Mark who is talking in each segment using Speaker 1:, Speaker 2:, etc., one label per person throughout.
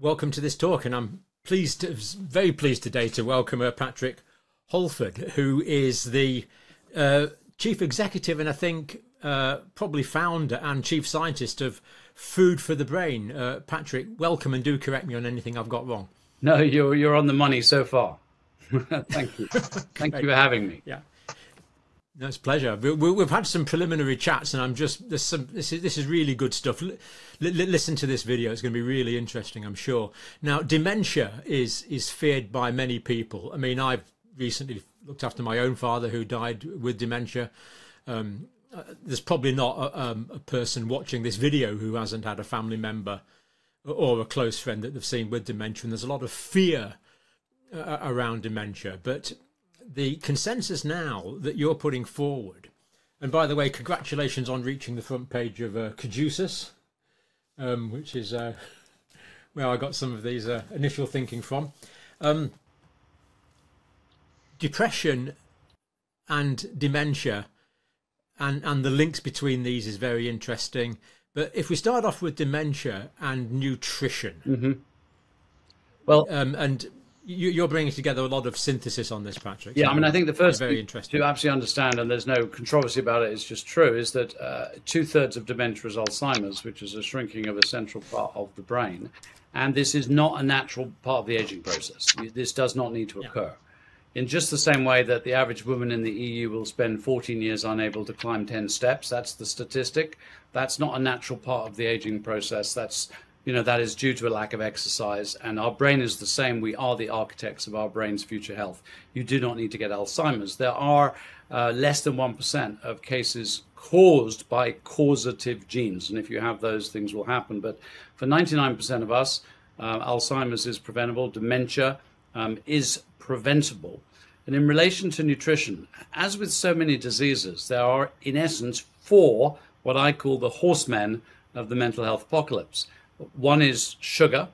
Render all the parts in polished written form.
Speaker 1: welcome to this talk. And I'm very pleased today to welcome Patrick Holford, who is the Chief Executive and I think probably founder and Chief Scientist of Food for the Brain. Patrick, welcome, and do correct me on anything I've got wrong.
Speaker 2: No, you're on the money so far. Thank you. Thank you for having me.
Speaker 1: Yeah. No, it's a pleasure. We've had some preliminary chats, and this is really good stuff. Listen to this video; it's going to be really interesting, I'm sure. Now, dementia is feared by many people. I mean, I've recently looked after my own father who died with dementia. There's probably not a person watching this video who hasn't had a family member or a close friend that they've seen with dementia, and there's a lot of fear around dementia, but the consensus now that you're putting forward, and by the way, congratulations on reaching the front page of Caduceus, which is where I got some of these initial thinking from. Depression and dementia and the links between these is very interesting. But if we start off with dementia and nutrition,
Speaker 2: well,
Speaker 1: and you're bringing together a lot of synthesis on this, Patrick.
Speaker 2: Yeah,
Speaker 1: so
Speaker 2: I mean, I think the first
Speaker 1: very
Speaker 2: thing
Speaker 1: interesting
Speaker 2: to absolutely understand, and there's no controversy about it, it's just true, is that 2/3 of dementia is Alzheimer's, which is a shrinking of a central part of the brain. And this is not a natural part of the aging process. This does not need to occur. In just the same way that the average woman in the EU will spend 14 years unable to climb 10 steps, that's the statistic. That's not a natural part of the aging process. That is due to a lack of exercise, and our brain is the same. We are the architects of our brain's future health. You do not need to get Alzheimer's. There are less than 1% of cases caused by causative genes, and if you have those, things will happen. But for 99% of us, Alzheimer's is preventable. Dementia is preventable. And in relation to nutrition, as with so many diseases, there are, in essence, 4 what I call the horsemen of the mental health apocalypse. One is sugar,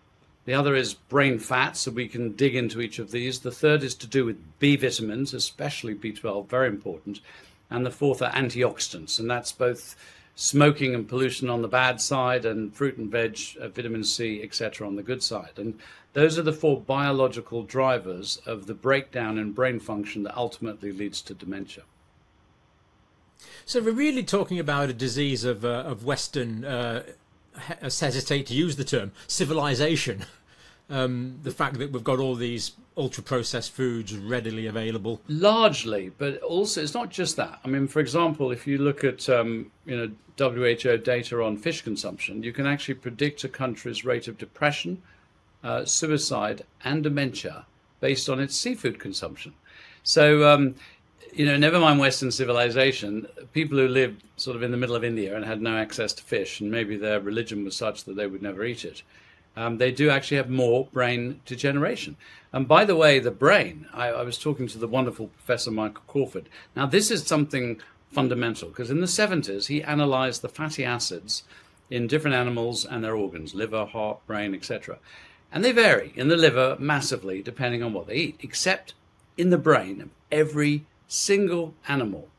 Speaker 2: the other is brain fat, so we can dig into each of these. The third is to do with B vitamins, especially B12, very important. And the fourth are antioxidants, and that's both smoking and pollution on the bad side and fruit and veg, vitamin C, etc. on the good side. And those are the 4 biological drivers of the breakdown in brain function that ultimately leads to dementia.
Speaker 1: So we're really talking about a disease of Western, hesitate to use the term, civilization. The fact that we've got all these ultra-processed foods readily available. Largely,
Speaker 2: but also it's not just that. I mean, for example, if you look at WHO data on fish consumption, you can actually predict a country's rate of depression, suicide, and dementia based on its seafood consumption. So, never mind Western civilization, people who lived sort of in the middle of India and had no access to fish, and maybe their religion was such that they would never eat it, they do actually have more brain degeneration. And by the way, the brain, I was talking to the wonderful Professor Michael Holford. Now, this is something fundamental, because in the 70s, he analyzed the fatty acids in different animals and their organs, liver, heart, brain, etc. And they vary in the liver massively depending on what they eat, except in the brain of every single animal.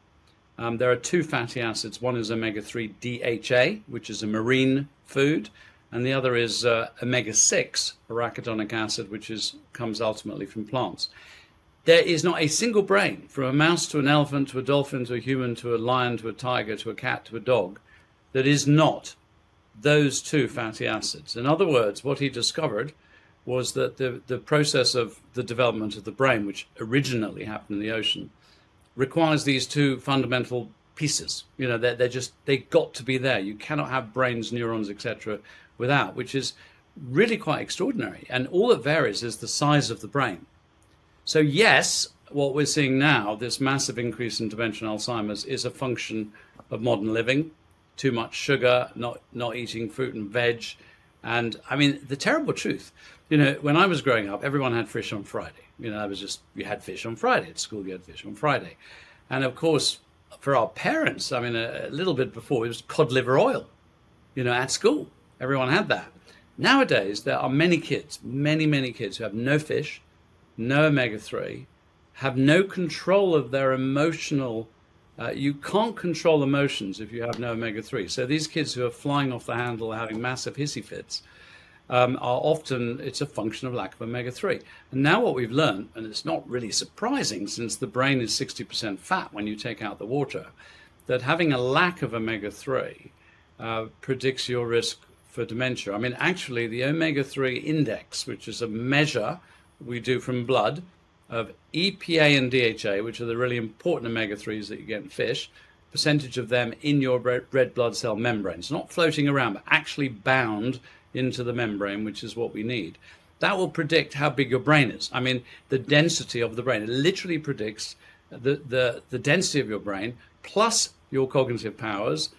Speaker 2: There are 2 fatty acids. One is omega-3 DHA, which is a marine food, and the other is omega-6 arachidonic acid, which comes ultimately from plants. There is not a single brain, from a mouse to an elephant to a dolphin to a human to a lion to a tiger to a cat to a dog, that is not those 2 fatty acids. In other words, what he discovered was that the process of the development of the brain, which originally happened in the ocean, requires these 2 fundamental pieces. They got to be there. You cannot have brains, neurons, etc. without, which is really quite extraordinary. And all that varies is the size of the brain. So yes, what we're seeing now, this massive increase in dementia and Alzheimer's, is a function of modern living, too much sugar, not eating fruit and veg. And I mean, the terrible truth, when I was growing up, everyone had fish on Friday. You had fish on Friday. At school, you had fish on Friday. And of course, for our parents, I mean, a little bit before, it was cod liver oil, at school. Everyone had that. Nowadays, there are many kids, many kids who have no fish, no omega-3, have no control of their emotional. You can't control emotions if you have no omega-3. So these kids who are flying off the handle, having massive hissy fits, are often, it's a function of lack of omega-3. And now what we've learned, and it's not really surprising since the brain is 60% fat when you take out the water, that having a lack of omega-3 predicts your risk for dementia. I mean, actually, the omega-3 index, which is a measure we do from blood of EPA and DHA, which are the really important omega-3s that you get in fish, percentage of them in your red blood cell membranes, not floating around, but actually bound into the membrane, which is what we need. That will predict how big your brain is. I mean, the density of the brain. It literally predicts the density of your brain plus your cognitive powers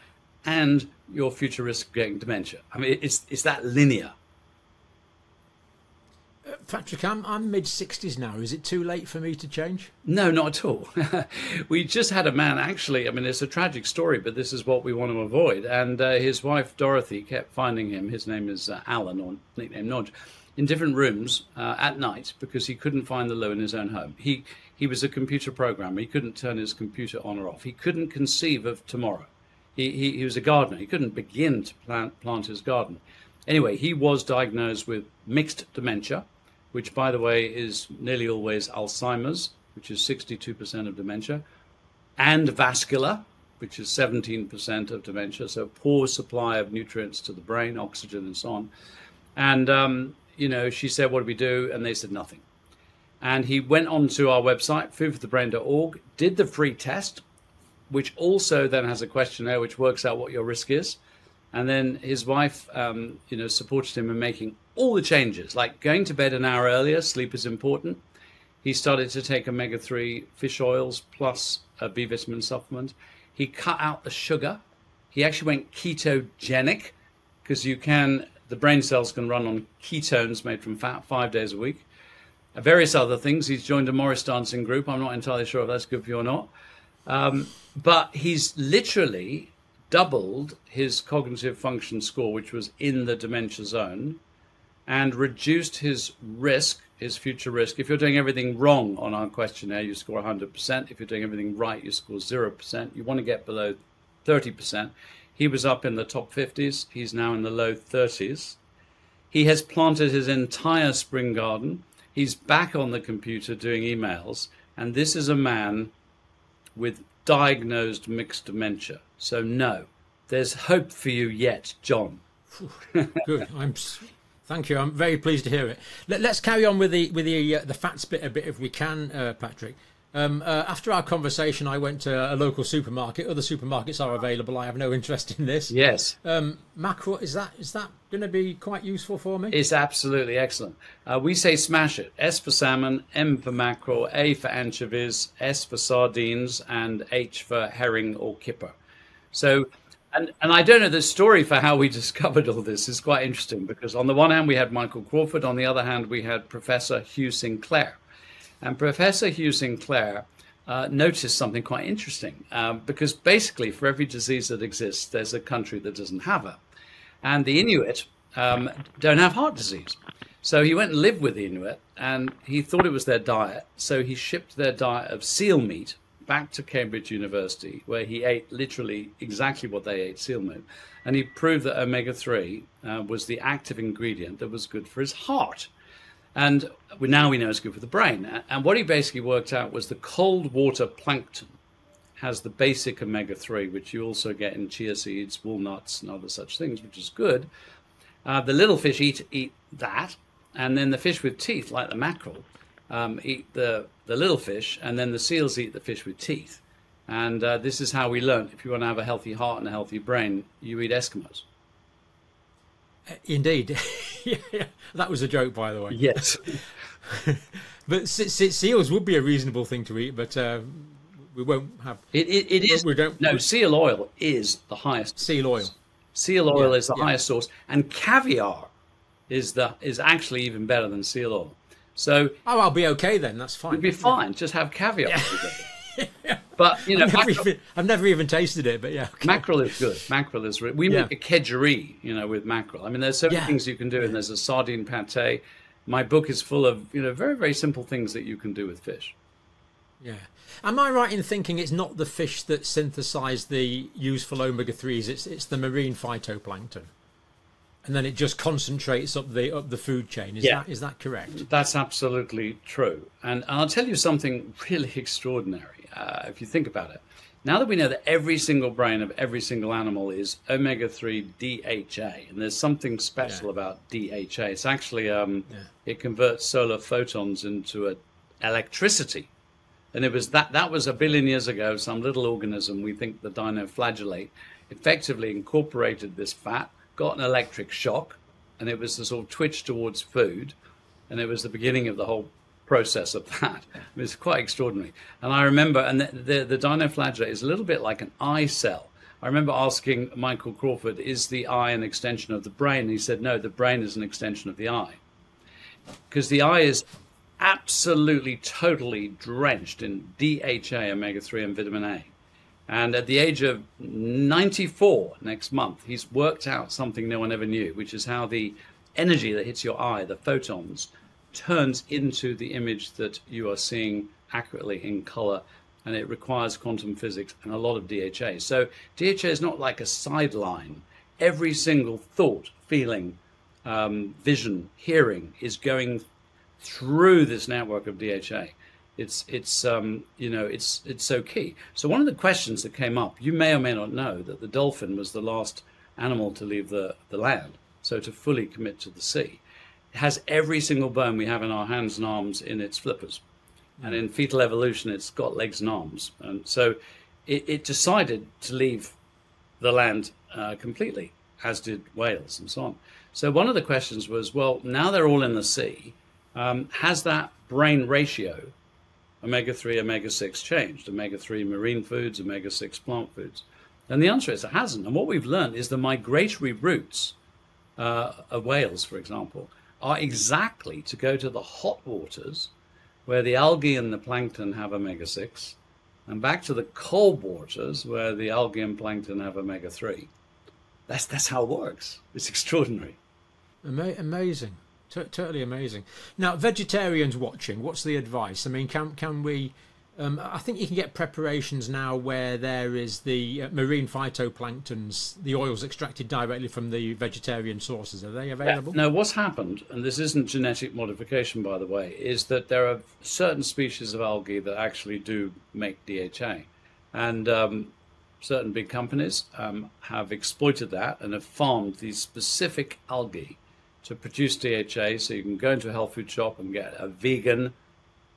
Speaker 2: and your future risk of getting dementia. I mean, it's that linear.
Speaker 1: Patrick, I'm mid-60s now. Is it too late for me to change?
Speaker 2: No, not at all. We just had a man, actually, I mean, it's a tragic story, but this is what we want to avoid. And his wife, Dorothy, kept finding him, his name is Alan, or nickname Nodge, in different rooms at night because he couldn't find the loo in his own home. He was a computer programmer. He couldn't turn his computer on or off. He couldn't conceive of tomorrow. He was a gardener. He couldn't begin to plant his garden. Anyway, he was diagnosed with mixed dementia, which, by the way, is nearly always Alzheimer's, which is 62% of dementia, and vascular, which is 17% of dementia, so poor supply of nutrients to the brain, oxygen and so on. And, you know, she said, what do we do? And they said nothing. And he went on to our website, foodforthebrain.org, did the free test, which also then has a questionnaire which works out what your risk is. And then his wife, you know, supported him in making all the changes, like going to bed an hour earlier. Sleep is important. He started to take omega-3 fish oils plus a B vitamin supplement. He cut out the sugar. He actually went ketogenic because the brain cells can run on ketones made from fat 5 days a week. Various other things. He's joined a Morris dancing group. I'm not entirely sure if that's good for you or not. But he's literally doubled his cognitive function score, which was in the dementia zone, and reduced his risk, his future risk. If you're doing everything wrong on our questionnaire, you score 100%. If you're doing everything right, you score 0%. You want to get below 30%. He was up in the top 50s. He's now in the low 30s. He has planted his entire spring garden. He's back on the computer doing emails. And this is a man with diagnosed mixed dementia. So no, there's hope for you yet, John.
Speaker 1: Good. Thank you. I'm very pleased to hear it. Let's carry on with the fats bit a bit if we can, Patrick. After our conversation, I went to a local supermarket. Other supermarkets are available. I have no interest in this.
Speaker 2: Yes.
Speaker 1: Mackerel, is that going to be quite useful for me?
Speaker 2: It's absolutely excellent. We say smash it. S for salmon, M for mackerel, A for anchovies, S for sardines, and H for herring or kipper. So, and I don't know, the story for how we discovered all this is quite interesting because on the one hand we had Michael Crawford, on the other hand we had Professor Hugh Sinclair. And Professor Hugh Sinclair noticed something quite interesting because basically for every disease that exists, there's a country that doesn't have it. And the Inuit don't have heart disease. So he went and lived with the Inuit and he thought it was their diet. So he shipped their diet of seal meat back to Cambridge University, where he ate literally exactly what they ate, seal meat. And he proved that omega-3 was the active ingredient that was good for his heart. And now we know it's good for the brain. And what he basically worked out was the cold water plankton has the basic omega-3, which you also get in chia seeds, walnuts, and other such things, which is good. The little fish eat that, and then the fish with teeth, like the mackerel, eat the little fish, and then the seals eat the fish with teeth. And this is how we learn. If you want to have a healthy heart and a healthy brain, you eat Eskimos.
Speaker 1: Indeed. Yeah, that was a joke, by the way.
Speaker 2: Yes.
Speaker 1: But seals would be a reasonable thing to eat, but we won't have...
Speaker 2: It is. No, seal oil is the highest.
Speaker 1: Seal oil.
Speaker 2: Seal oil is the highest source. And caviar is actually even better than seal oil. So...
Speaker 1: Oh, I'll be okay then. That's fine.
Speaker 2: You'll be fine. Just have caviar. Yeah. But, you know...
Speaker 1: I've never even tasted it, but yeah. Okay.
Speaker 2: Mackerel is good. Mackerel is... We make a kedgeree, you know, with mackerel. I mean, there's so many things you can do, and there's a sardine pate. My book is full of, you know, very, very simple things that you can do with fish.
Speaker 1: Yeah. Am I right in thinking it's not the fish that synthesize the useful omega-3s, it's the marine phytoplankton? And then it just concentrates up the food chain. Is that correct?
Speaker 2: That's absolutely true. And I'll tell you something really extraordinary, if you think about it. Now that we know that every single brain of every single animal is omega-3 DHA, and there's something special about DHA. It's actually, it converts solar photons into electricity. And it was that was a billion years ago, some little organism, we think the dinoflagellate, effectively incorporated this fat, got an electric shock, and it was the sort of twitch towards food, and it was the beginning of the whole process of that. It was quite extraordinary. And I remember, and the dinoflagellate is a little bit like an eye cell. I remember asking Michael Crawford, is the eye an extension of the brain? And he said, no, the brain is an extension of the eye. Because the eye is absolutely, totally drenched in DHA, omega-3, and vitamin A. And at the age of 94 next month, he's worked out something no one ever knew, which is how the energy that hits your eye, the photons, turns into the image that you are seeing accurately in color, and it requires quantum physics and a lot of DHA. So DHA is not like a sideline. Every single thought, feeling, vision, hearing is going through this network of DHA. It's so key. So one of the questions that came up, you may or may not know that the dolphin was the last animal to leave the land, so to fully commit to the sea. It has every single bone we have in our hands and arms in its flippers. And in fetal evolution, it's got legs and arms. And so it decided to leave the land completely, as did whales and so on. So one of the questions was, well, now they're all in the sea, has that brain ratio, omega-3, omega-6, changed? Omega-3 marine foods, omega-6 plant foods? And the answer is it hasn't. And what we've learned is the migratory routes of whales, for example, are exactly to go to the hot waters where the algae and the plankton have omega-6, and back to the cold waters where the algae and plankton have omega-3. That's how it works. It's extraordinary.
Speaker 1: Amazing. Totally amazing. Now, vegetarians watching, what's the advice? I mean, can we... I think you can get preparations now where there is the marine phytoplanktons, the oils extracted directly from the vegetarian sources. Are they available?
Speaker 2: Yeah. No, what's happened, and this isn't genetic modification, by the way, is that there are certain species of algae that actually do make DHA. And certain big companies have exploited that and have farmed these specific algae to produce DHA. So you can go into a health food shop and get a vegan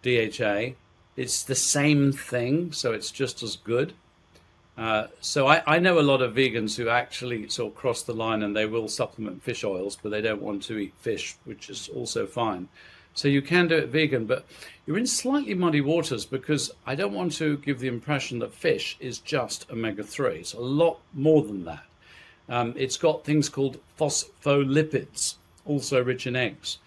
Speaker 2: DHA. It's the same thing, so it's just as good. So I know a lot of vegans who actually sort of cross the line and they will supplement fish oils, but they don't want to eat fish, which is also fine. So you can do it vegan, but you're in slightly muddy waters because I don't want to give the impression that fish is just omega-3. It's a lot more than that. It's got things called phospholipids, also rich in eggs,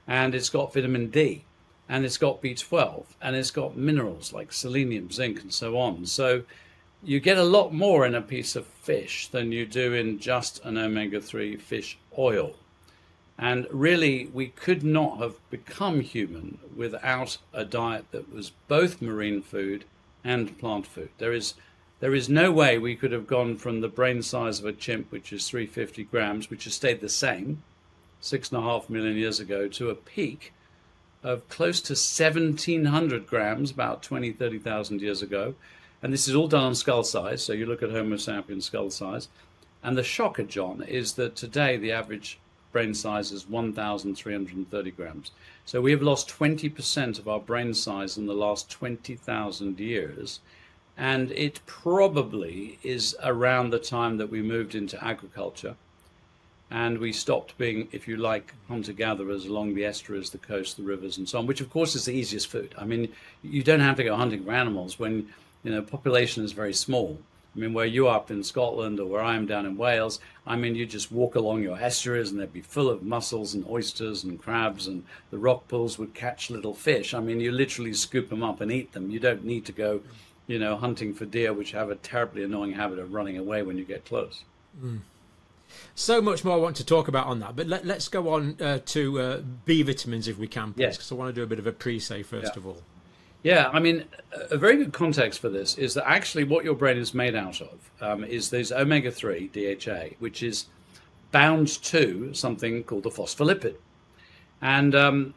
Speaker 2: and it's got vitamin D. And it's got B12, and it's got minerals like selenium, zinc, and so on. So you get a lot more in a piece of fish than you do in just an omega-3 fish oil. And really, we could not have become human without a diet that was both marine food and plant food. There is no way we could have gone from the brain size of a chimp, which is 350 grams, which has stayed the same 6.5 million years ago, to a peak of close to 1,700 grams about 30,000 years ago. And this is all done on skull size. So you look at Homo sapiens skull size. And the shocker, John, is that today the average brain size is 1,330 grams. So we have lost 20% of our brain size in the last 20,000 years. And it probably is around the time that we moved into agriculture. And we stopped being, if you like, hunter-gatherers along the estuaries, the coast, the rivers, and so on, which, of course, is the easiest food. I mean, you don't have to go hunting for animals when, population is very small. I mean, where you are up in Scotland or where I am down in Wales, I mean, you just walk along your estuaries and they'd be full of mussels and oysters and crabs, and the rock pools would catch little fish. I mean, you literally scoop them up and eat them. You don't need to go, hunting for deer, which have a terribly annoying habit of running away when you get close.
Speaker 1: Mm. So much more I want to talk about on that, but let's go on to B vitamins if we can, please, because I want to do a bit of a pre-say first of all.
Speaker 2: Yeah, I mean, a very good context for this is that actually what your brain is made out of is these omega-3 DHA, which is bound to something called a phospholipid. And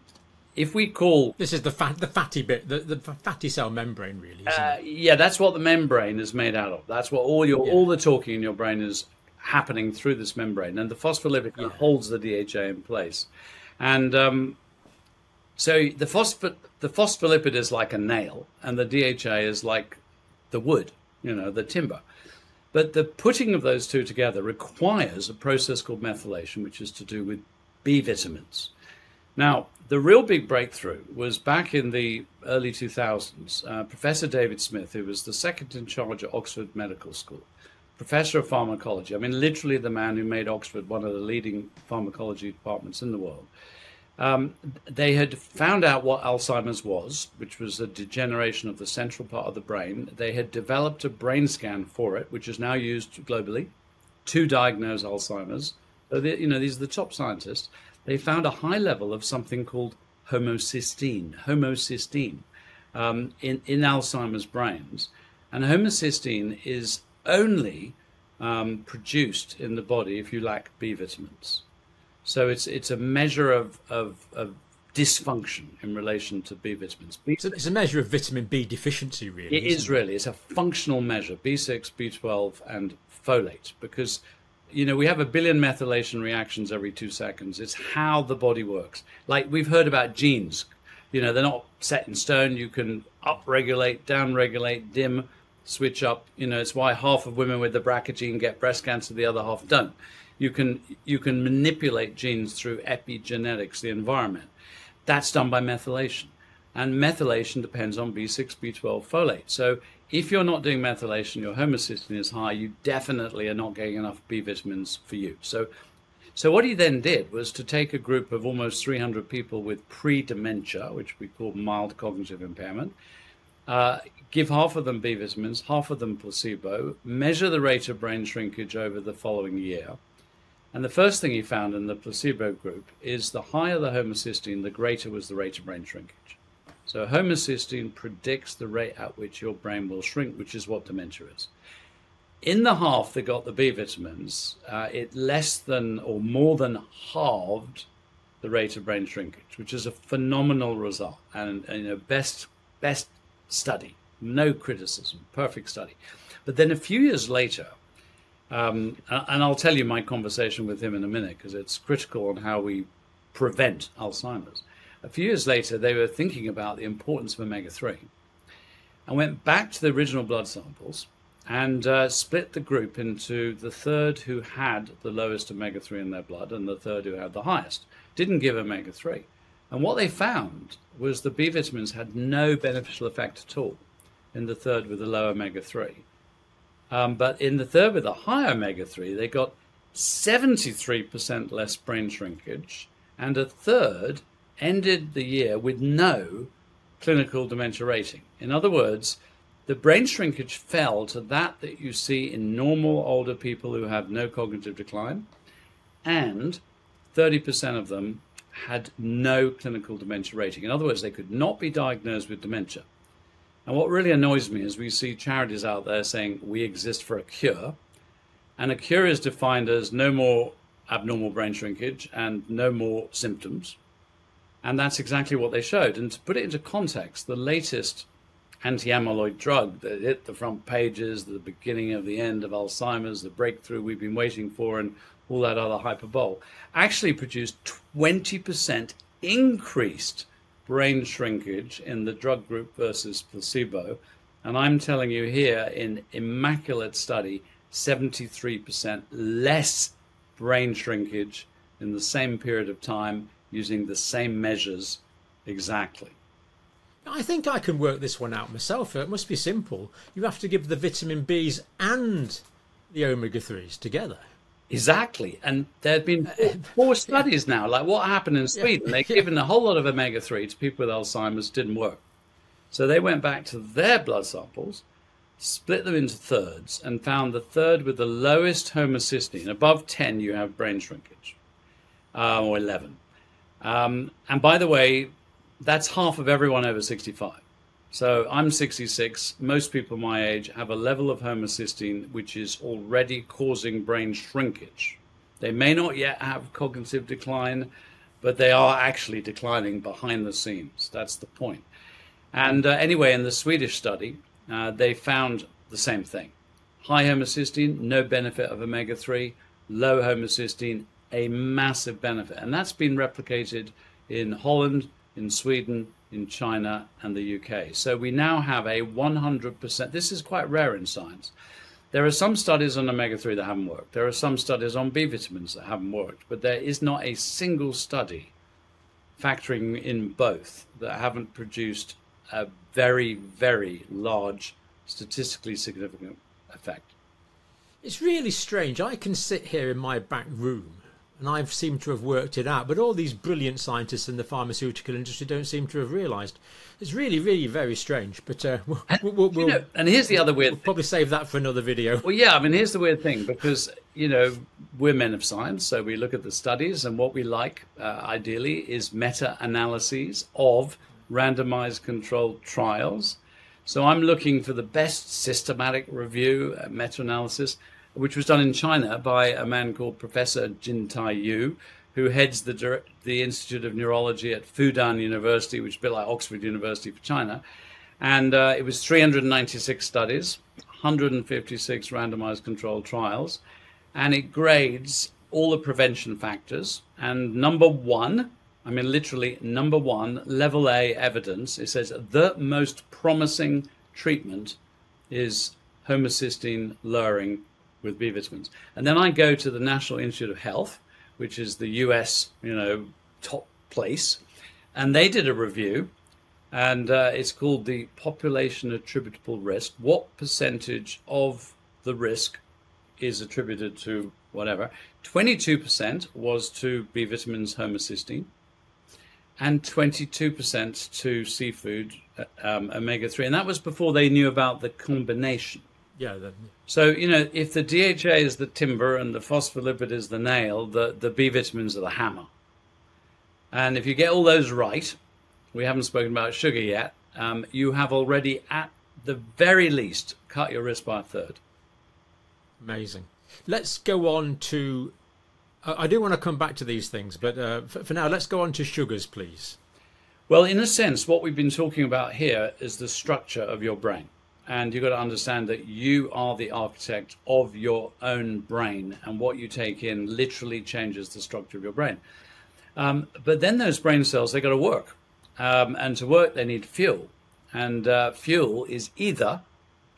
Speaker 2: if we call...
Speaker 1: This is the fatty bit, the fatty cell membrane, really, isn't it?
Speaker 2: Yeah, that's what the membrane is made out of. That's what all the talking in your brain is happening through this membrane. And the phospholipid holds the DHA in place. And so the phospholipid is like a nail, and the DHA is like the wood, the timber. But the putting of those two together requires a process called methylation, which is to do with B vitamins. Now, the real big breakthrough was back in the early 2000s. Professor David Smith, who was the second in charge at Oxford Medical School, professor of pharmacology, I mean, literally the man who made Oxford one of the leading pharmacology departments in the world. They had found out what Alzheimer's was, which was a degeneration of the central part of the brain. They had developed a brain scan for it, which is now used globally to diagnose Alzheimer's. So these are the top scientists. They found a high level of something called homocysteine in Alzheimer's brains. And homocysteine is only produced in the body if you lack B vitamins. So it's a measure of dysfunction in relation to B vitamins.
Speaker 1: It's a measure of vitamin B deficiency, really.
Speaker 2: It is really. It's a functional measure, B6, B12, and folate, because we have 1 billion methylation reactions every 2 seconds. It's how the body works. Like we've heard about genes. They're not set in stone. You can upregulate, downregulate, dim, switch up. It's why half of women with the BRCA gene get breast cancer, the other half don't. You can manipulate genes through epigenetics, the environment. That's done by methylation. And methylation depends on B6, B12, folate. So if you're not doing methylation, your homocysteine is high, you definitely are not getting enough B vitamins for you. So what he then did was to take a group of almost 300 people with pre-dementia, which we call mild cognitive impairment, give half of them B vitamins, half of them placebo, measure the rate of brain shrinkage over the following year. And the first thing he found in the placebo group is the higher the homocysteine, the greater was the rate of brain shrinkage. So homocysteine predicts the rate at which your brain will shrink, which is what dementia is. In the half that got the B vitamins, it less than or more than halved the rate of brain shrinkage, which is a phenomenal result and best study, no criticism, perfect study. But then a few years later, and I'll tell you my conversation with him in a minute because it's critical on how we prevent Alzheimer's. A few years later, they were thinking about the importance of omega-3 and went back to the original blood samples and split the group into the third who had the lowest omega-3 in their blood and the third who had the highest. Didn't give omega-3. And what they found was the B vitamins had no beneficial effect at all in the third with the low omega-3. But in the third with the high omega-3, they got 73% less brain shrinkage, and a third ended the year with no clinical dementia rating. In other words, the brain shrinkage fell to that you see in normal older people who have no cognitive decline, and 30% of them had no clinical dementia rating. In other words, they could not be diagnosed with dementia. And what really annoys me is we see charities out there saying we exist for a cure, and a cure is defined as no more abnormal brain shrinkage and no more symptoms. And that's exactly what they showed. And to put it into context, the latest anti-amyloid drug that hit the front pages, the beginning of the end of Alzheimer's, the breakthrough we've been waiting for, and all that other hyperbole, actually produced 20% increased brain shrinkage in the drug group versus placebo. And I'm telling you here, in immaculate study, 73% less brain shrinkage in the same period of time using the same measures exactly.
Speaker 1: I think I can work this one out myself. It must be simple. You have to give the vitamin Bs and the omega-3s together.
Speaker 2: Exactly. And there have been 4 studies now, like what happened in Sweden. They've given a whole lot of omega-3 to people with Alzheimer's, didn't work. So they went back to their blood samples, split them into thirds, and found the third with the lowest homocysteine. Above 10, you have brain shrinkage, or 11. And by the way, that's half of everyone over 65. So I'm 66. Most people my age have a level of homocysteine which is already causing brain shrinkage. They may not yet have cognitive decline, but they are actually declining behind the scenes. That's the point. And anyway, in the Swedish study, they found the same thing. High homocysteine, no benefit of omega-3. Low homocysteine, a massive benefit. And that's been replicated in Holland, in Sweden, in China, and the UK. So we now have a 100%. This is quite rare in science. There are some studies on omega-3 that haven't worked. There are some studies on B vitamins that haven't worked. But there is not a single study factoring in both that haven't produced a very, very large, statistically significant effect.
Speaker 1: It's really strange. I can sit here in my back room and I've seemed to have worked it out, but all these brilliant scientists in the pharmaceutical industry don't seem to have realised. It's really, really very strange. But we'll
Speaker 2: and here's the other weird
Speaker 1: we'll probably save that for another video.
Speaker 2: Well, yeah, I mean, here's the weird thing, because, we're men of science, so we look at the studies, and what we like, ideally, is meta-analyses of randomized controlled trials. So I'm looking for the best systematic review, meta-analysis, which was done in China by a man called Professor Jintai Yu, who heads the Institute of Neurology at Fudan University, which is a bit like Oxford University for China. And it was 396 studies, 156 randomized controlled trials, and it grades all the prevention factors. And number one, I mean, literally number one, level A evidence, it says the most promising treatment is homocysteine lowering with B vitamins. And then I go to the National Institute of Health, which is the US, top place, and they did a review, and it's called the population attributable risk. What percentage of the risk is attributed to whatever? 22% was to B vitamins, homocysteine, and 22% to seafood, omega-3. And that was before they knew about the combination.
Speaker 1: Yeah.
Speaker 2: So, if the DHA is the timber and the phospholipid is the nail, the B vitamins are the hammer. And if you get all those right, we haven't spoken about sugar yet, you have already, at the very least, cut your risk by a third.
Speaker 1: Amazing. Let's go on to... I do want to come back to these things, but for now, let's go on to sugars, please.
Speaker 2: Well, in a sense, what we've been talking about here is the structure of your brain. And you've got to understand that you are the architect of your own brain, and what you take in literally changes the structure of your brain. But then those brain cells, they got to work. And to work, they need fuel. And fuel is either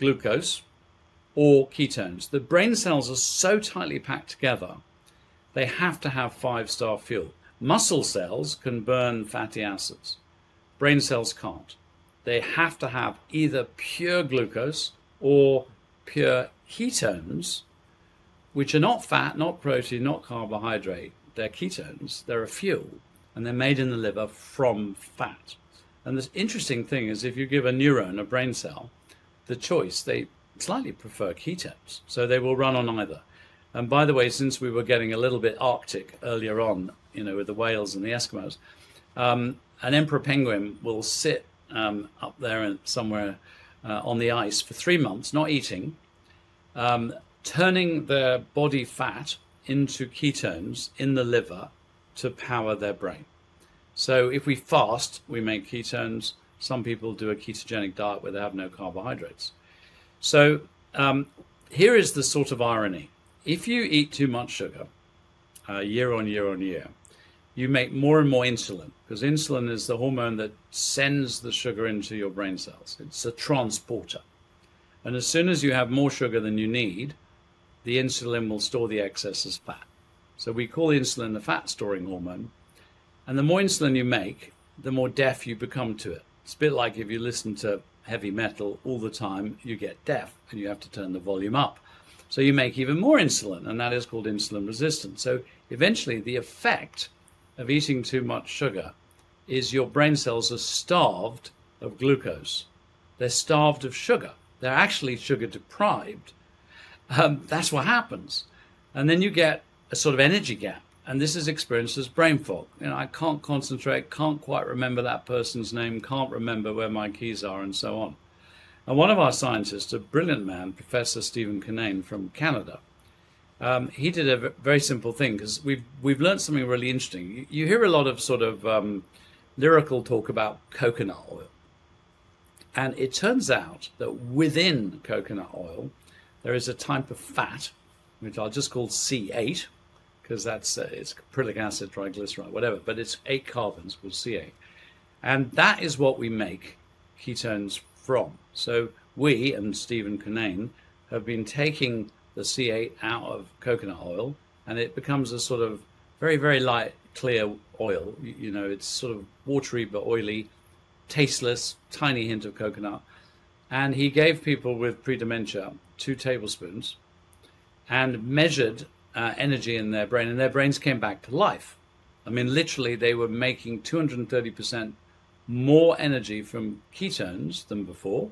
Speaker 2: glucose or ketones. The brain cells are so tightly packed together, they have to have 5-star fuel. Muscle cells can burn fatty acids. Brain cells can't. They have to have either pure glucose or pure ketones, which are not fat, not protein, not carbohydrate. They're ketones. They're a fuel, and they're made in the liver from fat. And the interesting thing is, if you give a neuron, a brain cell, the choice, they slightly prefer ketones. So they will run on either. And by the way, since we were getting a little bit Arctic earlier on, with the whales and the Eskimos, an emperor penguin will sit up there and somewhere on the ice for 3 months, not eating, turning their body fat into ketones in the liver to power their brain. So if we fast, we make ketones. Some people do a ketogenic diet where they have no carbohydrates. So here is the sort of irony. If you eat too much sugar, year on year on year, you make more and more insulin, because insulin is the hormone that sends the sugar into your brain cells. It's a transporter. And as soon as you have more sugar than you need, the insulin will store the excess as fat. So we call insulin the fat-storing hormone. And the more insulin you make, the more deaf you become to it. It's a bit like if you listen to heavy metal all the time, you get deaf and you have to turn the volume up. So you make even more insulin, and that is called insulin resistance. So eventually the effect of eating too much sugar is your brain cells are starved of glucose. They're starved of sugar. They're actually sugar deprived. That's what happens. And then you get a sort of energy gap. And this is experienced as brain fog. I can't concentrate, can't quite remember that person's name, can't remember where my keys are, and so on. And one of our scientists, a brilliant man, Professor Stephen Kinane from Canada, He did a very simple thing, because we've learned something really interesting. You hear a lot of sort of lyrical talk about coconut oil, and it turns out that within coconut oil there is a type of fat, which I'll just call C8, because that's it's acrylic acid, triglyceride, whatever, but it's 8 carbons called C8, and that is what we make ketones from. So we and Stephen Cunnane have been taking the C8 out of coconut oil, and it becomes a sort of very, very light, clear oil. You know, it's sort of watery but oily, tasteless, tiny hint of coconut. And he gave people with pre-dementia 2 tablespoons and measured energy in their brain, and their brains came back to life. I mean, literally, they were making 230% more energy from ketones than before.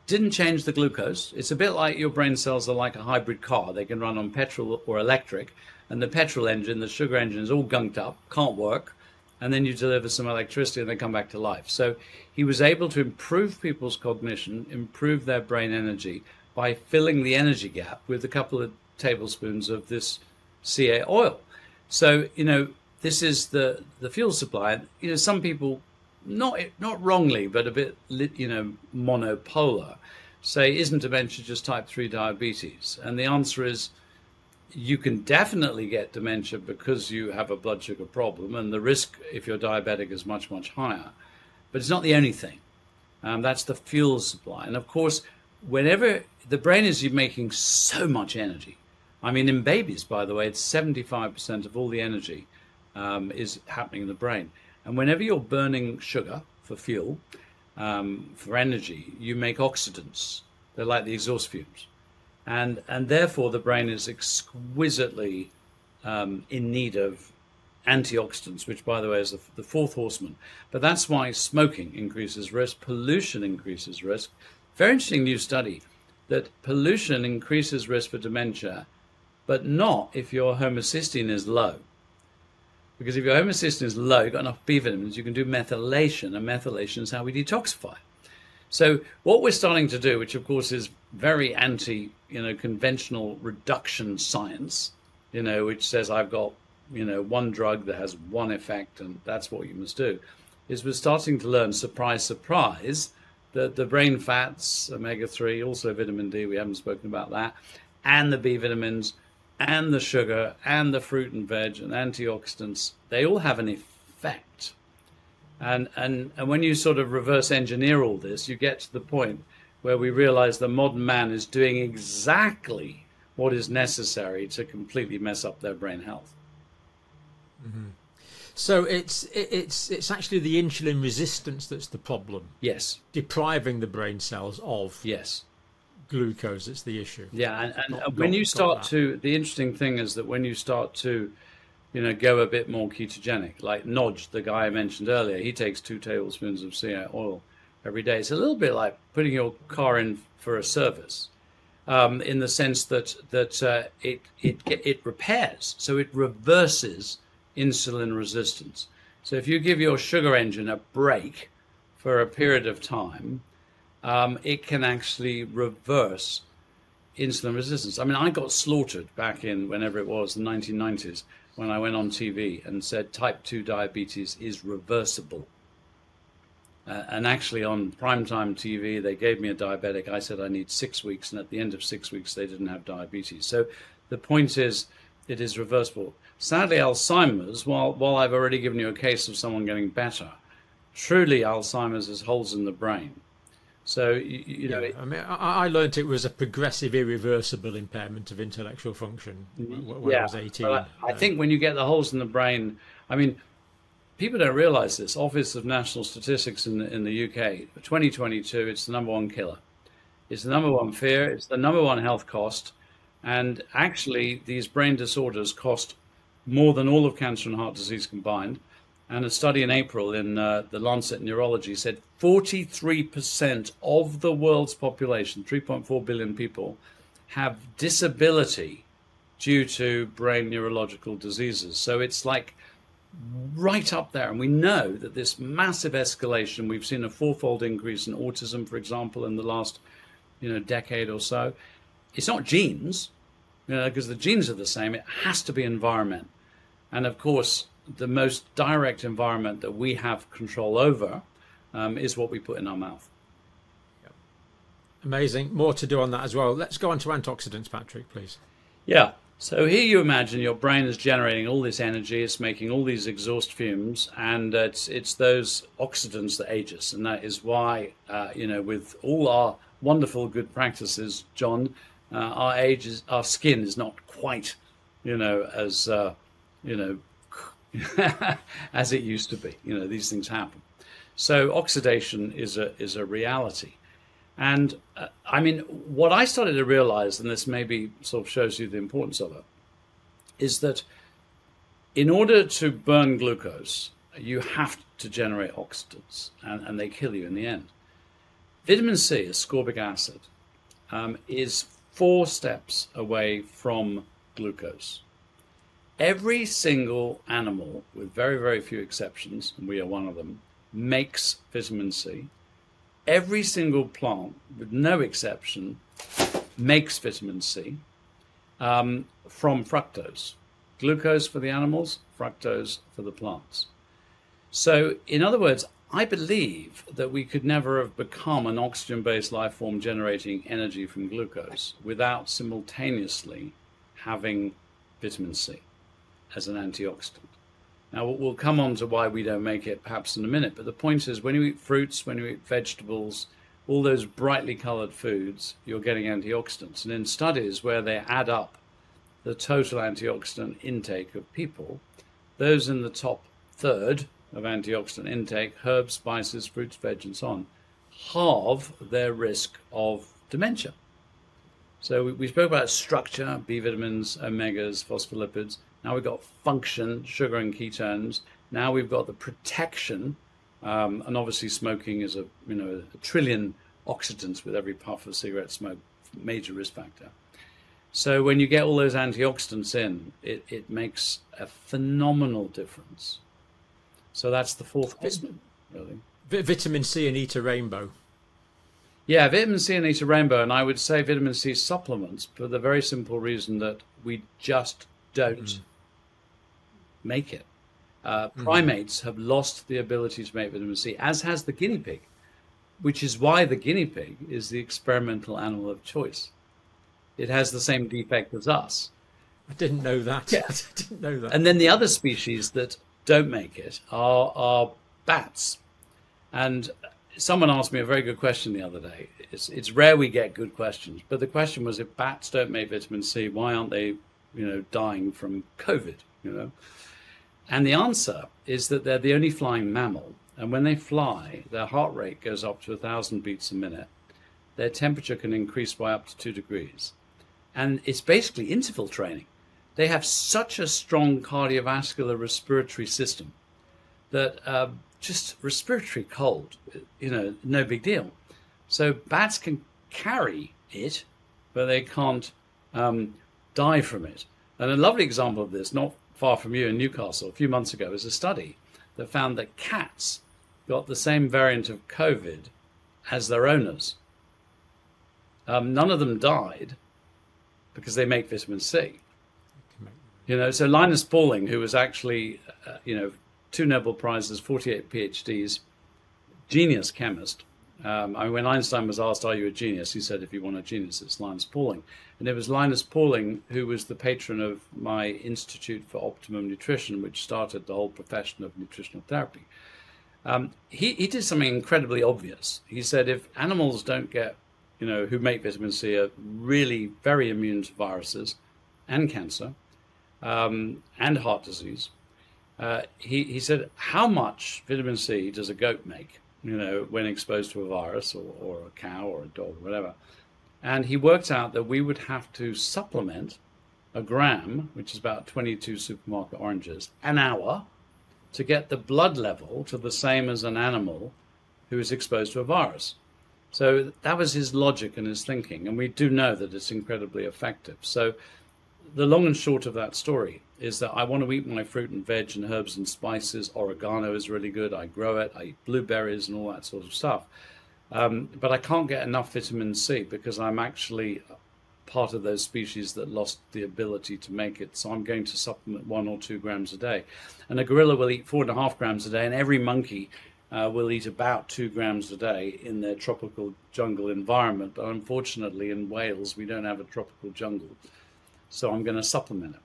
Speaker 2: Didn't change the glucose. It's a bit like your brain cells are like a hybrid car. They can run on petrol or electric, and the petrol engine, the sugar engine, is all gunked up, can't work, and then you deliver some electricity and they come back to life. So he was able to improve people's cognition, improve their brain energy by filling the energy gap with a couple of tablespoons of this CA oil. So, you know, this is the fuel supply. You know, some people, not wrongly, but a bit, you know, monopolar, say, isn't dementia just type 3 diabetes? And the answer is, you can definitely get dementia because you have a blood sugar problem, and the risk if you're diabetic is much, much higher. But it's not the only thing. That's the fuel supply. And of course, whenever the brain is making so much energy, I mean, in babies, by the way, it's 75% of all the energy is happening in the brain. And whenever you're burning sugar for fuel, for energy, you make oxidants. They're like the exhaust fumes. And therefore, the brain is exquisitely in need of antioxidants, which, by the way, is the 4th horseman. But that's why smoking increases risk, pollution increases risk. Very interesting new study that pollution increases risk for dementia, but not if your homocysteine is low. Because if your homocysteine is low, you've got enough B vitamins, you can do methylation, and methylation is how we detoxify. So what we're starting to do, which of course is very anti, you know, conventional reduction science, you know, which says I've got, you know, one drug that has one effect and that's what you must do, is we're starting to learn, surprise, surprise, that the brain fats, omega-3, also vitamin D, we haven't spoken about that, and the B vitamins, and the sugar, and the fruit and veg, and antioxidants, they all have an effect. And when you sort of reverse engineer all this, you get to the point where we realize the modern man is doing exactly what is necessary to completely mess up their brain health.
Speaker 1: Mm-hmm. So it's actually the insulin resistance that's the problem.
Speaker 2: Yes.
Speaker 1: Depriving the brain cells of
Speaker 2: yes
Speaker 1: glucose, it's the issue.
Speaker 2: Yeah, and when you start to, the interesting thing is that when you start to, you know, go a bit more ketogenic, like Nodge, the guy I mentioned earlier, he takes 2 tablespoons of CA oil every day. It's a little bit like putting your car in for a service, in the sense that it repairs, so it reverses insulin resistance. So if you give your sugar engine a break for a period of time, it can actually reverse insulin resistance. I mean, I got slaughtered back in whenever it was, the 1990s, when I went on TV and said type 2 diabetes is reversible. And actually on primetime TV, they gave me a diabetic. I said I need 6 weeks, and at the end of 6 weeks, they didn't have diabetes. So the point is, it is reversible. Sadly, Alzheimer's, while I've already given you a case of someone getting better, truly Alzheimer's is holes in the brain. So, you know...
Speaker 1: I mean, I learned it was a progressive, irreversible impairment of intellectual function when I was 18.
Speaker 2: I think when you get the holes in the brain, I mean, people don't realize this. Office of National Statistics in the UK, 2022, it's the #1 killer. It's the #1 fear. It's the #1 health cost. And actually, these brain disorders cost more than all of cancer and heart disease combined. And a study in April in the Lancet Neurology said 43% of the world's population, 3.4 billion people, have disability due to brain neurological diseases. So it's like right up there. And we know that this massive escalation, we've seen a 4-fold increase in autism, for example, in the last, you know, decade or so. It's not genes. because the genes are the same. It has to be environment. And of course, the most direct environment that we have control over is what we put in our mouth.
Speaker 1: Yep. Amazing. More to do on that as well. Let's go on to antioxidants, Patrick, please.
Speaker 2: Yeah. So here you imagine your brain is generating all this energy, it's making all these exhaust fumes, and it's those oxidants that age us. And that is why, with all our wonderful good practices, John, our skin is not quite, as, as it used to be. These things happen. So oxidation is a reality. And what I started to realize, and this maybe sort of shows you the importance of it, is that in order to burn glucose, you have to generate oxidants, and they kill you in the end. Vitamin C, ascorbic acid, is 4 steps away from glucose. Every single animal, with very, very few exceptions, and we are one of them, makes vitamin C. Every single plant, with no exception, makes vitamin C from fructose. Glucose for the animals, fructose for the plants. So, in other words, I believe that we could never have become an oxygen-based life form generating energy from glucose without simultaneously having vitamin C as an antioxidant. Now, we'll come on to why we don't make it perhaps in a minute, but the point is when you eat fruits, when you eat vegetables, all those brightly colored foods, you're getting antioxidants. And in studies where they add up the total antioxidant intake of people, those in the top third of antioxidant intake, herbs, spices, fruits, veg, and so on, halve their risk of dementia. So we spoke about structure, B vitamins, omegas, phospholipids. Now we've got function, sugar and ketones. Now we've got the protection, and obviously smoking is a trillion oxidants with every puff of cigarette smoke, major risk factor. So when you get all those antioxidants in, it makes a phenomenal difference. So that's the 4th horseman, really.
Speaker 1: Vitamin C and eat a rainbow.
Speaker 2: Yeah, vitamin C and eat a rainbow, and I would say vitamin C supplements for the very simple reason that we just don't make it. Primates have lost the ability to make vitamin C, as has the guinea pig, which is why the guinea pig is the experimental animal of choice. It has the same defect as us.
Speaker 1: I didn't know that.
Speaker 2: Yeah.
Speaker 1: I didn't know that.
Speaker 2: And then the other species that don't make it are bats. And someone asked me a very good question the other day. It's rare we get good questions, but the question was, if bats don't make vitamin C, why aren't they dying from COVID, And the answer is that they're the only flying mammal. And when they fly, their heart rate goes up to 1,000 beats a minute. Their temperature can increase by up to 2 degrees. And it's basically interval training. They have such a strong cardiovascular respiratory system that just respiratory cold, no big deal. So bats can carry it, but they can't die from it. And a lovely example of this, not far from you in Newcastle, a few months ago, is a study that found that cats got the same variant of COVID as their owners. None of them died because they make vitamin C. So Linus Pauling, who was actually, 2 Nobel Prizes, 48 PhDs, genius chemist. When Einstein was asked, "Are you a genius?" he said, "If you want a genius, it's Linus Pauling." And it was Linus Pauling who was the patron of my Institute for Optimum Nutrition, which started the whole profession of nutritional therapy. He did something incredibly obvious. He said, if animals don't get, who make vitamin C, are really very immune to viruses and cancer and heart disease, he said, how much vitamin C does a goat make, when exposed to a virus, or a cow or a dog or whatever? And he worked out that we would have to supplement a gram, which is about 22 supermarket oranges, an hour to get the blood level to the same as an animal who is exposed to a virus. So that was his logic and his thinking. And we do know that it's incredibly effective. So the long and short of that story is that I want to eat my fruit and veg and herbs and spices. Oregano is really good. I grow it. I eat blueberries and all that sort of stuff. But I can't get enough vitamin C because I'm actually part of those species that lost the ability to make it. So I'm going to supplement 1 or 2 grams a day. And a gorilla will eat 4.5 grams a day, and every monkey will eat about 2 grams a day in their tropical jungle environment. But unfortunately, in Wales, we don't have a tropical jungle. So I'm going to supplement it.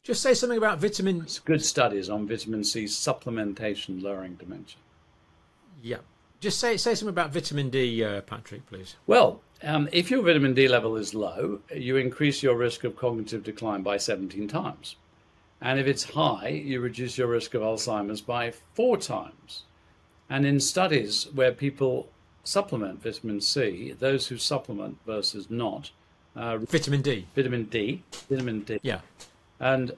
Speaker 1: Just say something about vitamin.
Speaker 2: It's good studies on vitamin C supplementation lowering dementia.
Speaker 1: Yeah. Just say something about vitamin D, Patrick, please.
Speaker 2: Well, if your vitamin D level is low, you increase your risk of cognitive decline by 17 times. And if it's high, you reduce your risk of Alzheimer's by 4 times. And in studies where people supplement vitamin C, those who supplement versus not.
Speaker 1: Vitamin D.
Speaker 2: Vitamin D.
Speaker 1: Yeah.
Speaker 2: And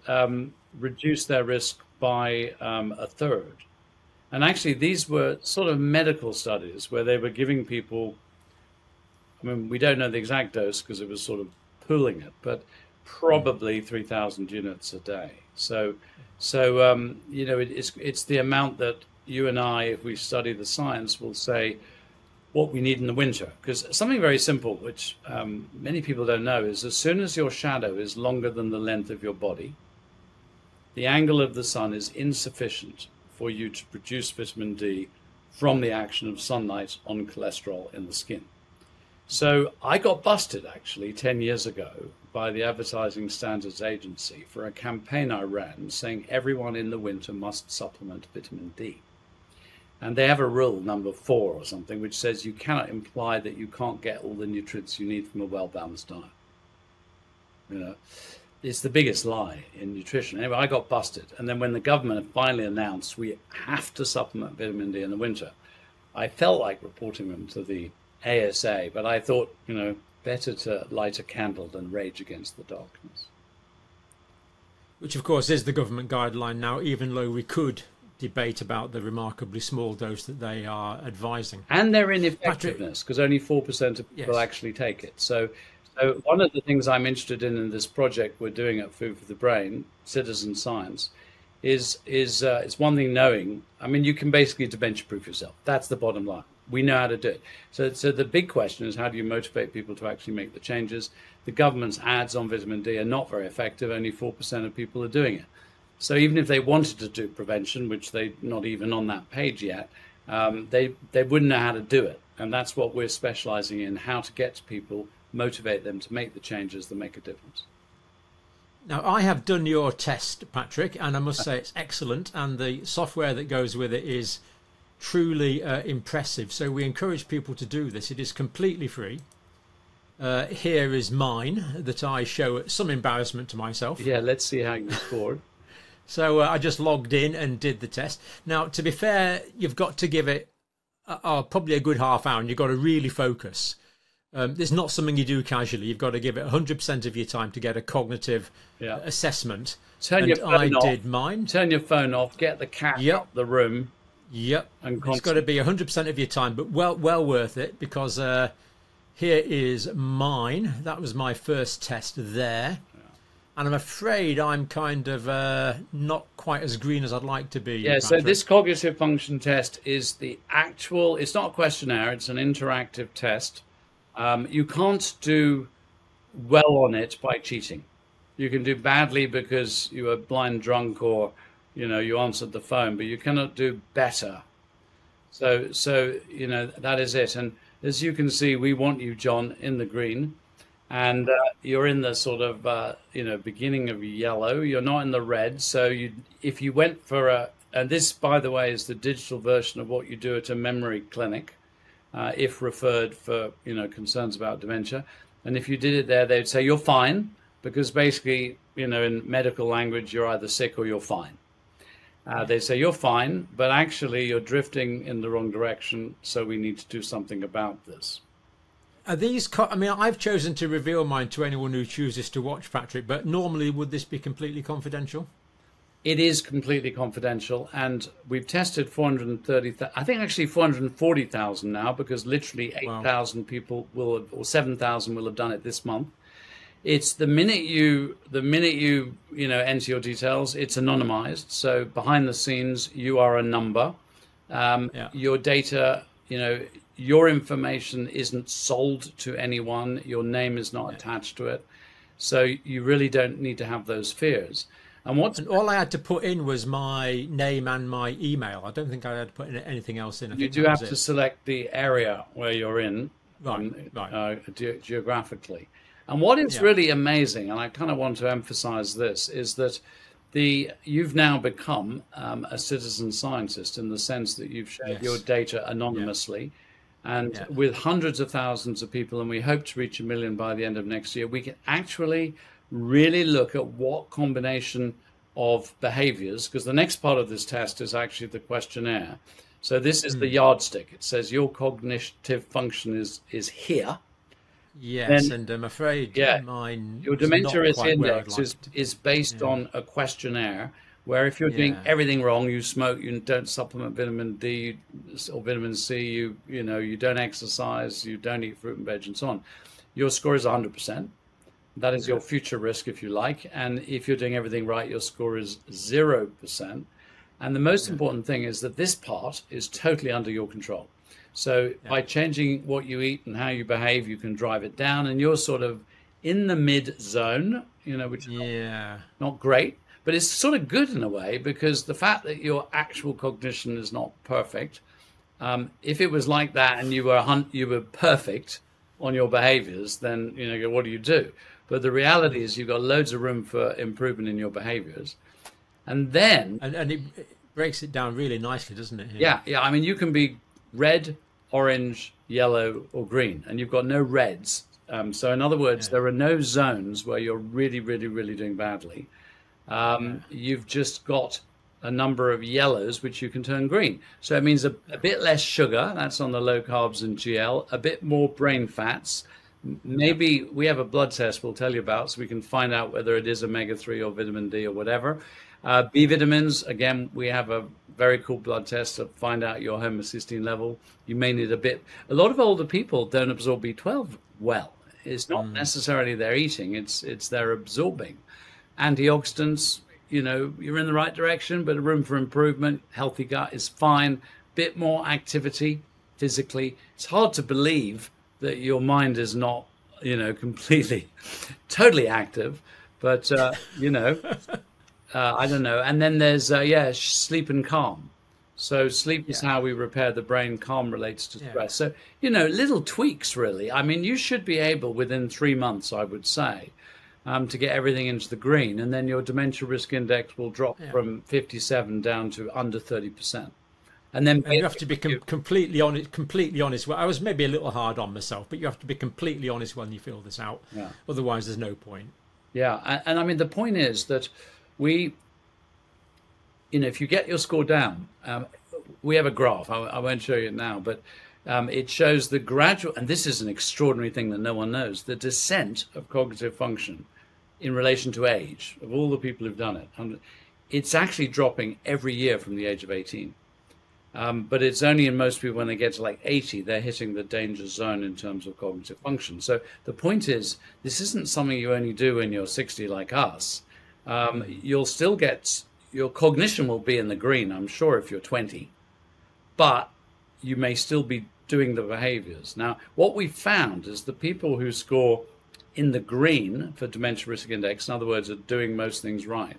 Speaker 2: reduce their risk by 1/3. And actually, these were sort of medical studies where they were giving people, I mean, we don't know the exact dose because it was sort of pooling it, but probably 3,000 units a day. So you know, it's the amount that you and I, if we study the science, will say what we need in the winter. Because something very simple, which many people don't know, is as soon as your shadow is longer than the length of your body, the angle of the sun is insufficient for you to produce vitamin D from the action of sunlight on cholesterol in the skin. So I got busted actually 10 years ago by the Advertising Standards Agency for a campaign I ran saying everyone in the winter must supplement vitamin D. And they have a rule, number 4 or something, which says you cannot imply that you can't get all the nutrients you need from a well-balanced diet. You know, it's the biggest lie in nutrition. Anyway, I got busted. And then when the government finally announced we have to supplement vitamin D in the winter, I felt like reporting them to the ASA, but I thought, you know, better to light a candle than rage against the darkness.
Speaker 1: Which, of course, is the government guideline now, even though we could debate about the remarkably small dose that they are advising.
Speaker 2: And their ineffectiveness, because only 4% of people actually take it. So one of the things I'm interested in this project we're doing at Food for the Brain, citizen science, is it's one thing knowing, I mean, you can basically dementia-proof yourself. That's the bottom line. We know how to do it. So the big question is, how do you motivate people to actually make the changes? The government's ads on vitamin D are not very effective. Only 4% of people are doing it. So even if they wanted to do prevention, which they're not even on that page yet, they wouldn't know how to do it. And that's what we're specializing in, how to get to people, motivate them to make the changes that make a difference.
Speaker 1: Now, I have done your test, Patrick, and I must say it's excellent. And the software that goes with it is truly impressive. So we encourage people to do this. It is completely free. Here is mine that I show at some embarrassment to myself.
Speaker 2: Yeah, let's see how you scored.
Speaker 1: So I just logged in and did the test. Now, to be fair, you've got to give it probably a good half hour, and you've got to really focus. It's not something you do casually. You've got to give it 100% of your time to get a cognitive assessment.
Speaker 2: Turn your phone off.
Speaker 1: Did mine.
Speaker 2: Turn your phone off. Get the cat out the room.
Speaker 1: Yep. And it's got to be 100% of your time, but well worth it, because here is mine. That was my first test there. And I'm afraid I'm kind of not quite as green as I'd like to be.
Speaker 2: Yeah,
Speaker 1: Patrick.
Speaker 2: so this cognitive function test is the actual, it's not a questionnaire, it's an interactive test. You can't do well on it by cheating. You can do badly because you were blind drunk, or, you know, you answered the phone, but you cannot do better. So you know, that is it. And as you can see, we want you, John, in the green. And you're in the sort of, you know, beginning of yellow. You're not in the red. So if you went for and this, by the way, is the digital version of what you do at a memory clinic, if referred for, you know, concerns about dementia. And if you did it there, they'd say you're fine, because basically, you know, in medical language, you're either sick or you're fine. They say you're fine, but actually you're drifting in the wrong direction. So we need to do something about this.
Speaker 1: Are these, I mean, I've chosen to reveal mine to anyone who chooses to watch, Patrick, but normally would this be completely confidential?
Speaker 2: It is completely confidential, and we've tested 430,000, I think actually 440,000 now, because literally 8,000 people will have, or 7,000 will have done it this month. It's the minute you know, enter your details, it's anonymized. So behind the scenes, you are a number. Your data, you know, your information isn't sold to anyone. Your name is not attached to it. So you really don't need to have those fears. And
Speaker 1: all I had to put in was my name and my email. I don't think I had to put anything else in.
Speaker 2: You do have to select the area where you're in, geographically. And what is really amazing, and I kind of want to emphasize this, is that you've now become a citizen scientist in the sense that you've shared your data anonymously. And with hundreds of thousands of people, and we hope to reach 1 million by the end of next year, we can actually really look at what combination of behaviors, because the next part of this test is actually the questionnaire. So this is the yardstick. It says your cognitive function is here.
Speaker 1: Yes, and I'm afraid mine.
Speaker 2: Your dementia risk index is based on a questionnaire where if you're doing everything wrong, you smoke, you don't supplement vitamin D or vitamin C, you don't exercise, you don't eat fruit and veg and so on, your score is 100%. That is your future risk, if you like. And if you're doing everything right, your score is 0%. And the most important thing is that this part is totally under your control. So by changing what you eat and how you behave, you can drive it down, and you're sort of in the mid zone, which is not great, but it's sort of good in a way, because the fact that your actual cognition is not perfect, if it was like that and you were perfect on your behaviors, then what do you do? But the reality is you've got loads of room for improvement in your behaviors. And then
Speaker 1: and it breaks it down really nicely, doesn't it?
Speaker 2: Yeah. I mean, you can be red, orange, yellow, or green, and you've got no reds. So in other words, there are no zones where you're really, really, really doing badly. You've just got a number of yellows which you can turn green. So it means a bit less sugar, that's on the low carbs and GL, a bit more brain fats. Maybe we have a blood test we'll tell you about, so we can find out whether it is omega-3 or vitamin D or whatever. B vitamins, again, we have a very cool blood test to find out your homocysteine level. You may need a lot of older people don't absorb B12 well. It's not necessarily their eating, it's their absorbing. Antioxidants, you're in the right direction, but room for improvement. Healthy gut is fine. Bit more activity physically. It's hard to believe that your mind is not, completely, totally active, but, I don't know. And then there's, sleep and calm. So sleep is how we repair the brain. Calm relates to stress. So, little tweaks, really. I mean, you should be able within 3 months, I would say, to get everything into the green. And then your dementia risk index will drop from 57 down to under 30%. And then
Speaker 1: you have to be completely honest. Well, I was maybe a little hard on myself, but you have to be completely honest when you fill this out. Yeah. Otherwise, there's no point.
Speaker 2: Yeah. And I mean, the point is that if you get your score down, we have a graph. I won't show you it now, but it shows the gradual, and this is an extraordinary thing that no one knows, the descent of cognitive function in relation to age of all the people who've done it. It's actually dropping every year from the age of 18. But it's only in most people when they get to like 80, they're hitting the danger zone in terms of cognitive function. So the point is, this isn't something you only do when you're 60 like us. You'll still get, your cognition will be in the green, I'm sure, if you're 20, but you may still be doing the behaviors. Now, what we found is the people who score in the green for dementia risk index, in other words, are doing most things right,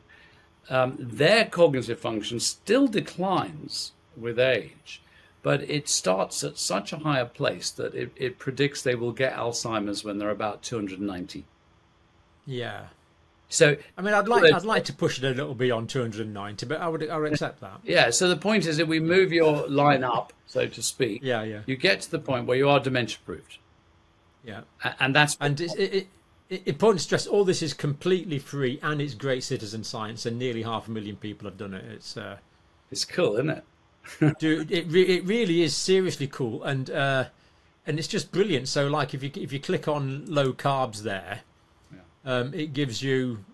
Speaker 2: their cognitive function still declines with age, but it starts at such a higher place that it predicts they will get Alzheimer's when they're about 290.
Speaker 1: Yeah.
Speaker 2: So
Speaker 1: I mean, I'd like to push it a little beyond 290, but I would accept that.
Speaker 2: Yeah. So the point is, if we move your line up, so to speak, you get to the point where you are dementia proofed.
Speaker 1: Yeah.
Speaker 2: And that's
Speaker 1: it's important to stress all this is completely free, and it's great citizen science, and nearly 500,000 people have done it.
Speaker 2: It's cool, isn't it?
Speaker 1: Dude, it really is seriously cool, and it's just brilliant. So, like, if you click on low carbs there, it gives you.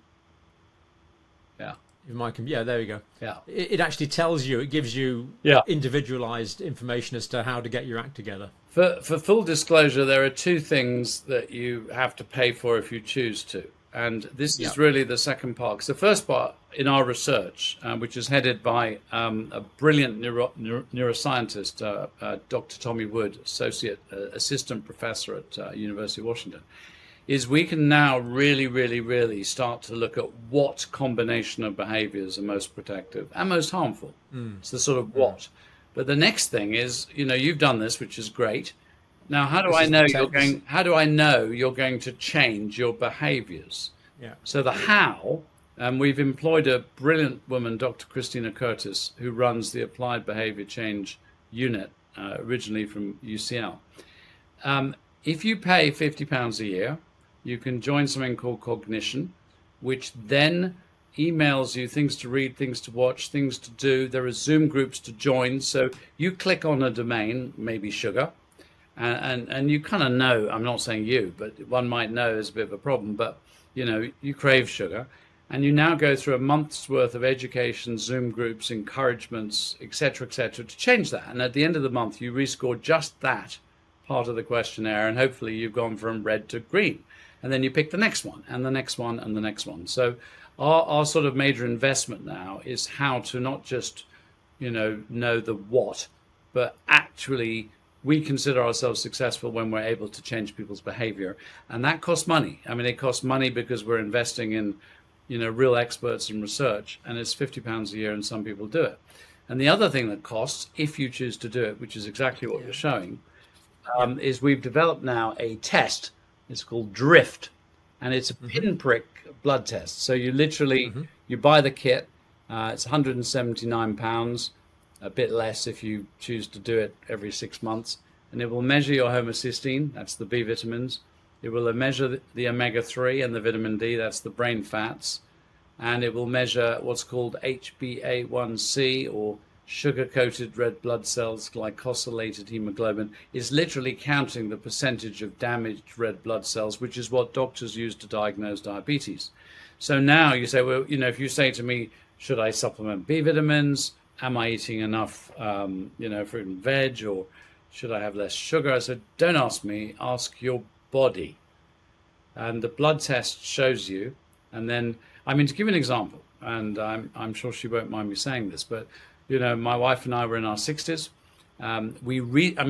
Speaker 1: There we go.
Speaker 2: Yeah.
Speaker 1: It actually tells you. It gives you individualized information as to how to get your act together.
Speaker 2: For full disclosure, there are two things that you have to pay for if you choose to. And this
Speaker 1: Yeah.
Speaker 2: is really the second part. 'Cause the first part in our research, which is headed by a brilliant neuroscientist, Dr. Tommy Wood, associate assistant professor at University of Washington, is we can now really start to look at what combination of behaviors are most protective and most harmful. It's the sort of what. But the next thing is, you've done this, which is great. Now, how do I know you're going to change your behaviors?
Speaker 1: Yeah.
Speaker 2: So the how, we've employed a brilliant woman, Dr. Christina Curtis, who runs the Applied Behavior Change Unit, originally from UCL. If you pay £50 a year, you can join something called Cognition, which then emails you things to read, things to watch, things to do. There are Zoom groups to join. So you click on a domain, maybe sugar, and you kind of know, I'm not saying you, but one might know there's a bit of a problem, but you crave sugar. And you now go through a month's worth of education, Zoom groups, encouragements, etc., to change that. And at the end of the month, you rescore just that part of the questionnaire, and hopefully you've gone from red to green. And then you pick the next one, and the next one, and the next one. So our sort of major investment now is how to not just, know the what, but actually we consider ourselves successful when we're able to change people's behavior. And that costs money. I mean, it costs money because we're investing in, real experts and research, and it's £50 a year, and some people do it. And the other thing that costs, if you choose to do it, which is exactly what you're showing, is we've developed now a test. It's called Drift, and it's a pinprick blood test. So you literally, you buy the kit. It's £179, a bit less if you choose to do it every 6 months. And it will measure your homocysteine, that's the B vitamins. It will measure the omega-3 and the vitamin D, that's the brain fats. And it will measure what's called HbA1c, or sugar-coated red blood cells, glycosylated hemoglobin. Is literally counting the percentage of damaged red blood cells, which is what doctors use to diagnose diabetes. So now you say, well, if you say to me, should I supplement B vitamins? Am I eating enough, fruit and veg, or should I have less sugar? I said, don't ask me, ask your body. And the blood test shows you. And then, to give you an example, and I'm sure she won't mind me saying this, but my wife and I were in our 60s.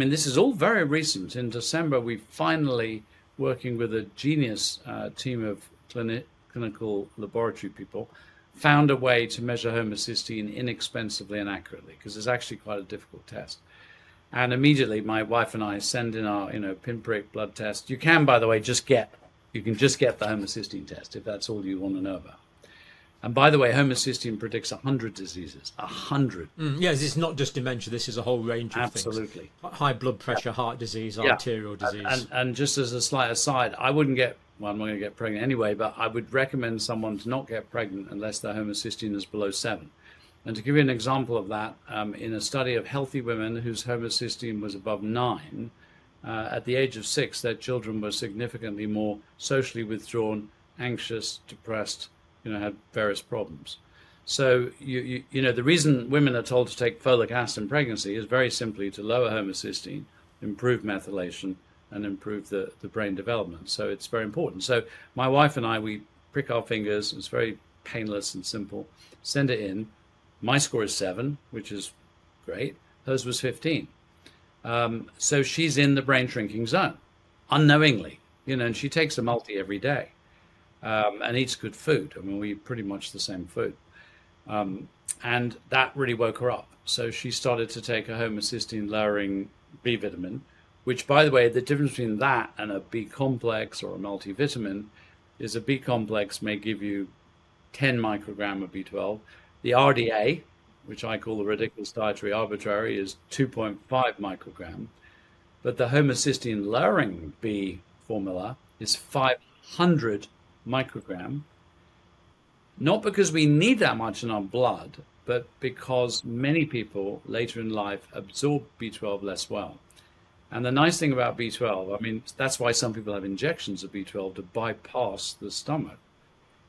Speaker 2: This is all very recent. In December, we finally, working with a genius team of clinical laboratory people, found a way to measure homocysteine inexpensively and accurately, because it's actually quite a difficult test. And immediately, my wife and I send in our, pinprick blood test. You can, by the way, just get the homocysteine test if that's all you want to know about. And by the way, homocysteine predicts 100 diseases. 100.
Speaker 1: Yes, it's not just dementia. This is a whole range of things.
Speaker 2: Absolutely.
Speaker 1: High blood pressure, heart disease, arterial disease.
Speaker 2: And just as a slight aside, I'm not going to get pregnant anyway, but I would recommend someone to not get pregnant unless their homocysteine is below 7. And to give you an example of that, in a study of healthy women whose homocysteine was above 9, at the age of 6, their children were significantly more socially withdrawn, anxious, depressed, had various problems. So, the reason women are told to take folic acid in pregnancy is very simply to lower homocysteine, improve methylation, and improve the brain development. So it's very important. So my wife and I, we prick our fingers. It's very painless and simple. Send it in. My score is 7, which is great. Hers was 15. So she's in the brain shrinking zone, unknowingly, and she takes a multi every day. And eats good food. We eat pretty much the same food. And that really woke her up. So she started to take a homocysteine lowering B vitamin, which, by the way, the difference between that and a B complex or a multivitamin is a B complex may give you 10 microgram of B12. The RDA, which I call the ridiculous dietary arbitrary, is 2.5 microgram. But the homocysteine lowering B formula is 500 microgram, not because we need that much in our blood, but because many people later in life absorb B12 less well. And the nice thing about B12, that's why some people have injections of B12 to bypass the stomach,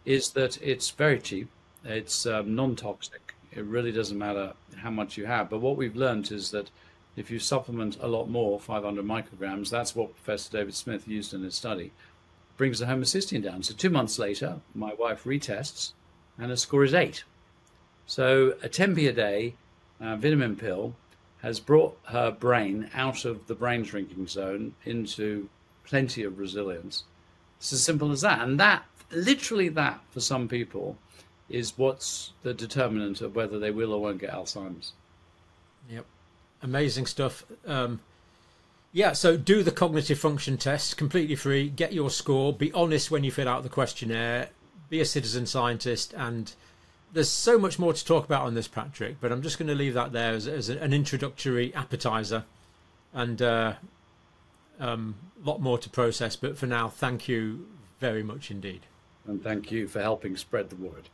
Speaker 2: is that it's very cheap, it's non-toxic, it really doesn't matter how much you have. But what we've learned is that if you supplement a lot more, 500 micrograms, that's what Professor David Smith used in his study, brings the homocysteine down. So 2 months later, my wife retests, and her score is 8. So a 10p a day vitamin pill has brought her brain out of the brain shrinking zone into plenty of resilience. It's as simple as that. And that, literally that, for some people, is what's the determinant of whether they will or won't get Alzheimer's.
Speaker 1: Yep. Amazing stuff. Yeah, so do the cognitive function test, completely free, get your score, be honest when you fill out the questionnaire, be a citizen scientist, and there's so much more to talk about on this, Patrick, but I'm just going to leave that there as an introductory appetizer, and a lot more to process. But for now, thank you very much indeed.
Speaker 2: And thank you for helping spread the word.